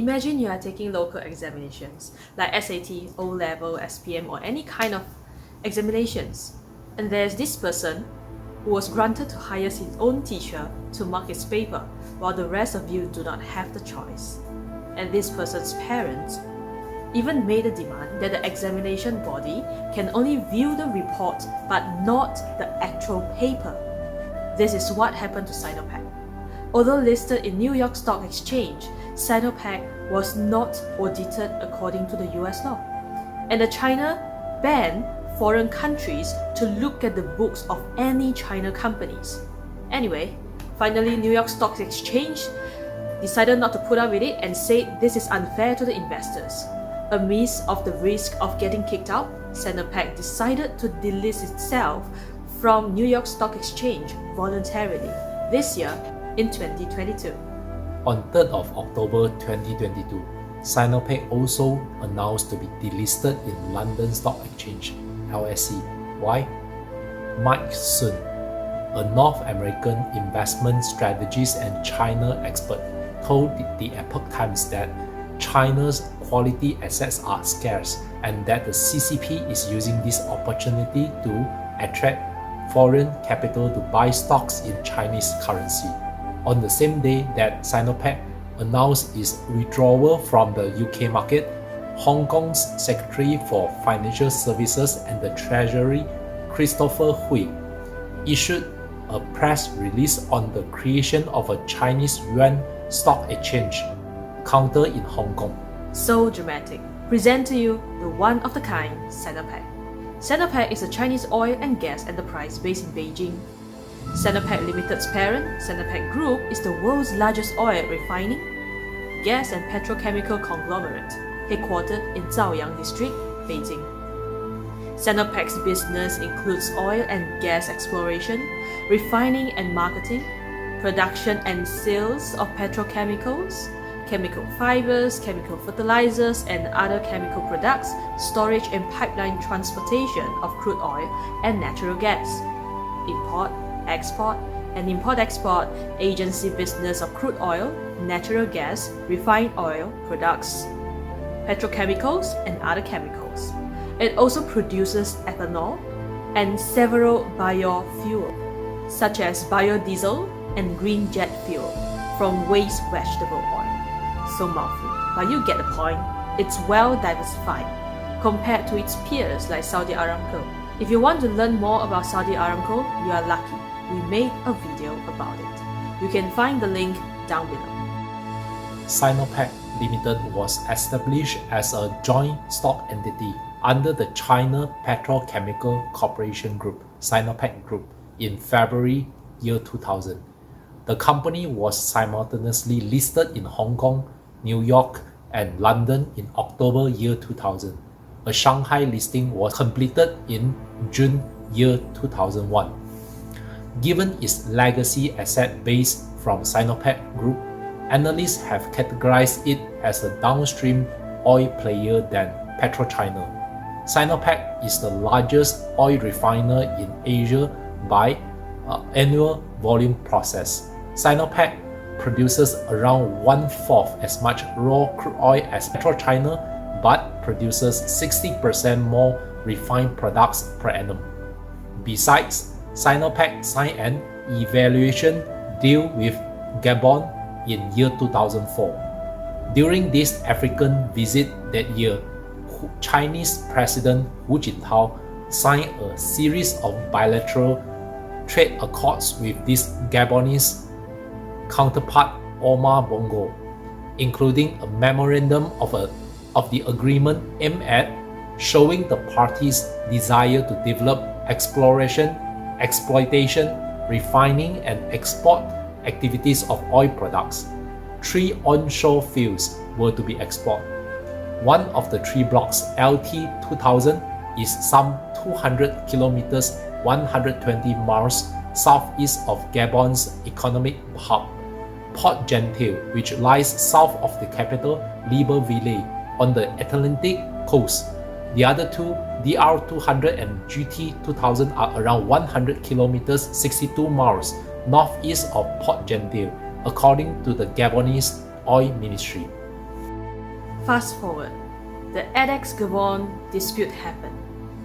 Imagine you are taking local examinations like SAT, O-Level, SPM or any kind of examinations. And there's this person who was granted to hire his own teacher to mark his paper while the rest of you do not have the choice. And this person's parents even made a demand that the examination body can only view the report but not the actual paper. This is what happened to Sinopec. Although listed in New York Stock Exchange, Sinopec was not audited according to the US law. And China banned foreign countries to look at the books of any China companies. Anyway, finally New York Stock Exchange decided not to put up with it and said this is unfair to the investors. Amidst of the risk of getting kicked out, Sinopec decided to delist itself from New York Stock Exchange voluntarily this year in 2022. On 3rd of October 2022, Sinopec also announced to be delisted in London Stock Exchange, LSE. Why? Mike Sun, a North American investment strategist and China expert, told the Epoch Times that China's quality assets are scarce and that the CCP is using this opportunity to attract foreign capital to buy stocks in Chinese currency. On the same day that Sinopec announced its withdrawal from the UK market, Hong Kong's Secretary for Financial Services and the Treasury, Christopher Hui, issued a press release on the creation of a Chinese yuan stock exchange counter in Hong Kong. So dramatic. Present to you the one-of-the-kind Sinopec. Sinopec is a Chinese oil and gas enterprise based in Beijing. Sinopec Limited's parent, Sinopec Group, is the world's largest oil refining, gas and petrochemical conglomerate, headquartered in Zaoyang District, Beijing. Sinopec's business includes oil and gas exploration, refining and marketing, production and sales of petrochemicals, chemical fibers, chemical fertilizers, and other chemical products, storage and pipeline transportation of crude oil and natural gas, import, export, and import-export agency business of crude oil, natural gas, refined oil products, petrochemicals, and other chemicals. It also produces ethanol and several biofuels, such as biodiesel and green jet fuel from waste vegetable oil. So mouthful, but you get the point. It's well diversified compared to its peers like Saudi Aramco. If you want to learn more about Saudi Aramco, you are lucky. We made a video about it. You can find the link down below. Sinopec Limited was established as a joint stock entity under the China Petrochemical Corporation Group, Sinopec Group, in February year 2000. The company was simultaneously listed in Hong Kong, New York, and London in October year 2000. A Shanghai listing was completed in June year 2001. Given its legacy asset base from Sinopec Group, analysts have categorized it as a downstream oil player than PetroChina. Sinopec is the largest oil refiner in Asia by annual volume processed. Sinopec produces around 1/4 as much raw crude oil as PetroChina, but produces 60% more refined products per annum. Besides, Sinopec signed an evaluation deal with Gabon in year 2004. During this African visit that year, Chinese President Hu Jintao signed a series of bilateral trade accords with this Gabonese counterpart Omar Bongo, including a memorandum of the agreement aimed at showing the parties' desire to develop exploration, exploitation, refining, and export activities of oil products. 3 onshore fields were to be explored. One of the 3 blocks, LT2000, is some 200 kilometers, 120 miles southeast of Gabon's economic hub, Port Gentil, which lies south of the capital, Libreville, on the Atlantic coast. The other 2, DR200 and GT2000, are around 100 kilometers, 62 miles northeast of Port Gentil, according to the Gabonese Oil Ministry. Fast forward, the ADEX-Gabon dispute happened.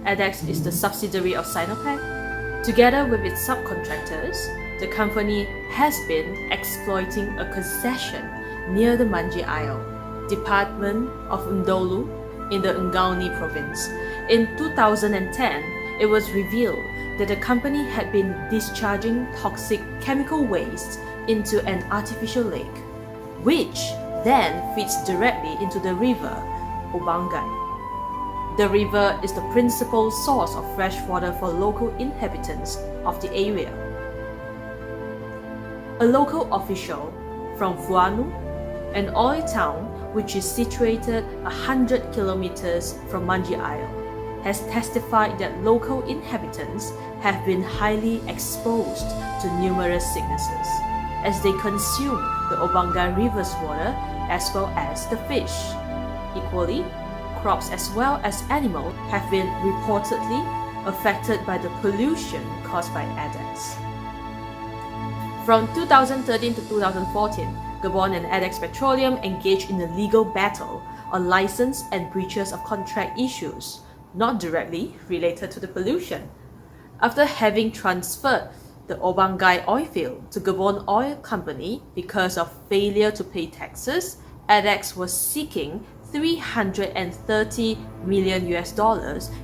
ADEX is the subsidiary of Sinopec. Together with its subcontractors, the company has been exploiting a concession near the Manji Isle, department of Ndolu in the Ngauni province. In 2010, it was revealed that the company had been discharging toxic chemical waste into an artificial lake, which then feeds directly into the river Obangai. The river is the principal source of fresh water for local inhabitants of the area. A local official from Fuanu, an oil town which is situated 100 kilometers from Manji Isle, has testified that local inhabitants have been highly exposed to numerous sicknesses as they consume the Obangai River's water as well as the fish. Equally, crops as well as animals have been reportedly affected by the pollution caused by ADEX. From 2013 to 2014, Gabon and ADEX Petroleum engaged in a legal battle on license and breaches of contract issues, not directly related to the pollution. After having transferred the Obangai oil field to Gabon Oil Company because of failure to pay taxes, ADEX was seeking $330 million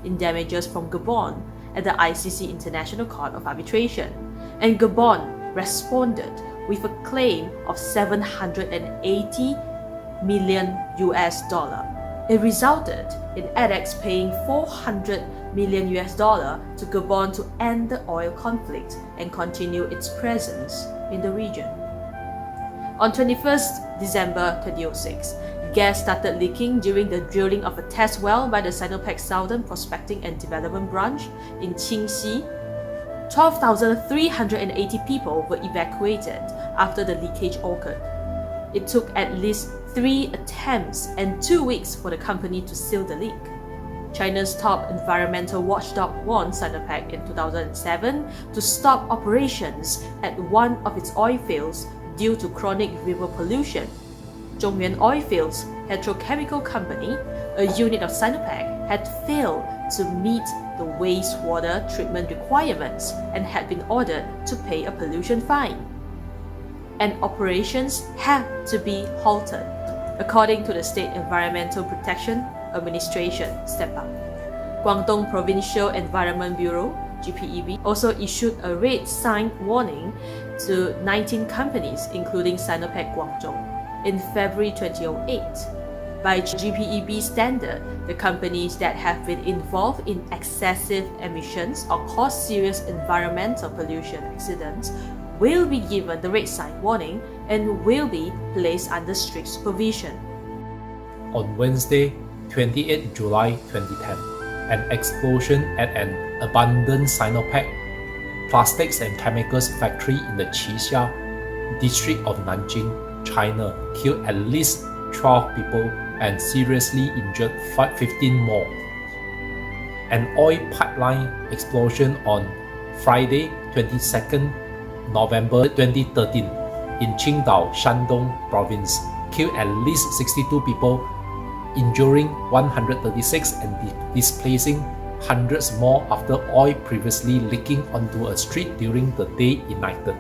in damages from Gabon at the ICC International Court of Arbitration, and Gabon responded with a claim of $780 million. It resulted in ADEX paying $400 million to Gabon to end the oil conflict and continue its presence in the region. On 21st December 2006, gas started leaking during the drilling of a test well by the Sinopec Southern Prospecting and Development Branch in Qingxi. 12,380 people were evacuated after the leakage occurred. It took at least 3 attempts and 2 weeks for the company to seal the leak. China's top environmental watchdog warned Sinopec in 2007 to stop operations at one of its oil fields due to chronic river pollution. Zhongyuan Oilfields Petrochemical Company, a unit of Sinopec, had failed to meet the wastewater treatment requirements and had been ordered to pay a pollution fine. And operations had to be halted, according to the State Environmental Protection Administration (SEPA). Guangdong Provincial Environment Bureau (GPEB) also issued a red sign warning to 19 companies, including Sinopec Guangzhou, in February 2008. By GPEB standard, the companies that have been involved in excessive emissions or cause serious environmental pollution accidents will be given the red sign warning and will be placed under strict supervision. On Wednesday, 28 July 2010, an explosion at an abandoned Sinopec plastics and chemicals factory in the Qixia district of Nanjing, China, killed at least 12 people and seriously injured 15 more. An oil pipeline explosion on Friday, 22nd November 2013 in Qingdao, Shandong province, killed at least 62 people, injuring 136 and displacing hundreds more after oil previously leaking onto a street during the day ignited.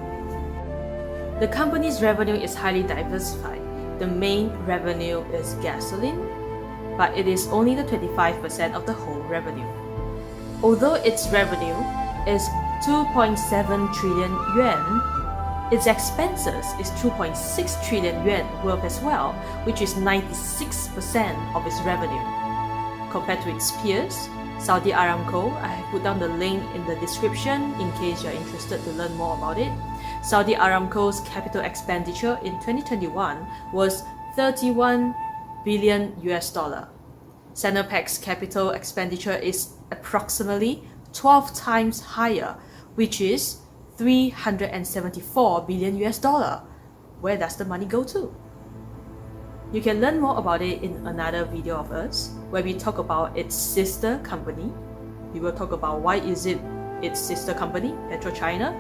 The company's revenue is highly diversified. The main revenue is gasoline, but it is only the 25% of the whole revenue. Although its revenue is 2.7 trillion yuan, its expenses is 2.6 trillion yuan worth as well, which is 96% of its revenue. Compared to its peers, Saudi Aramco, I have put down the link in the description in case you're interested to learn more about it. Saudi Aramco's capital expenditure in 2021 was $31 billion. Sinopec's capital expenditure is approximately 12 times higher, which is $374 billion. Where does the money go to? You can learn more about it in another video of us, where we talk about its sister company. We will talk about why is it its sister company, PetroChina.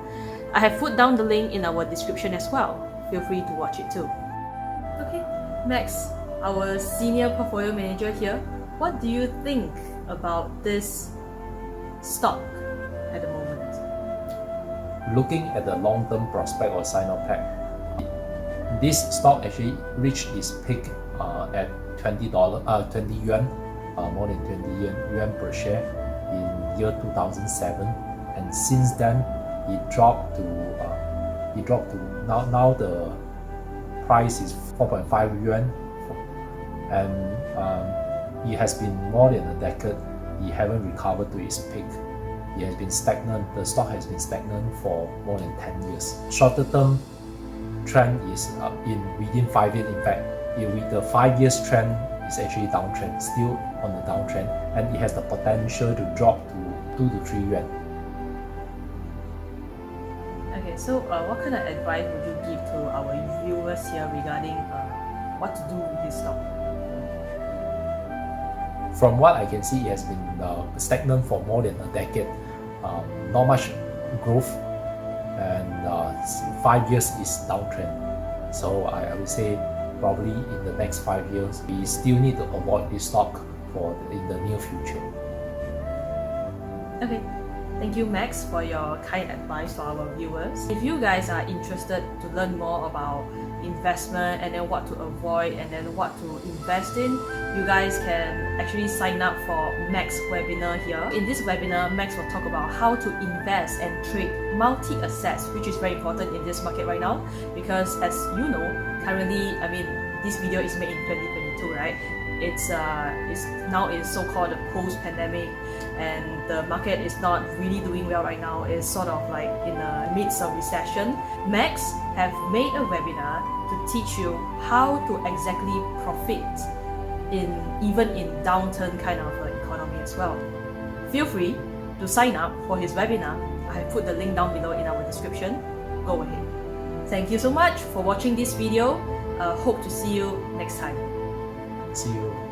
I have put down the link in our description as well. Feel free to watch it too. Okay, Max, our senior portfolio manager here, what do you think about this stock at the moment? Looking at the long-term prospect of Sinopec, this stock actually reached its peak at $20, 20 yuan, more than 20 yuan per share in year 2007, and since then it dropped to now the price is 4.5 yuan, and it has been more than a decade. It haven't recovered to its peak. It has been stagnant. The stock has been stagnant for more than 10 years. Shorter term trend is within 5 years. In fact, with the 5 years trend is actually downtrend, still on the downtrend, and it has the potential to drop to 2 to 3 yuan. Okay, so what kind of advice would you give to our viewers here regarding what to do with this stock? From what I can see, it has been stagnant for more than a decade. Not much growth, and 5 years is downtrend. So I would say probably in the next 5 years, we still need to avoid this stock in the near future. Okay, thank you Max for your kind advice to our viewers. If you guys are interested to learn more about investment and then what to avoid and then what to invest in, you guys can actually sign up for Max webinar here. In this webinar, Max will talk about how to invest and trade multi-assets, which is very important in this market right now, because as you know, currently, I mean, this video is made in 2022, right? It's now is so-called post-pandemic, and the market is not really doing well right now. It's sort of like in the midst of recession. Max have made a webinar to teach you how to exactly profit even in downturn kind of economy as well. Feel free to sign up for his webinar. I have put the link down below in our description. Go ahead. Thank you so much for watching this video. Hope to see you next time. See you.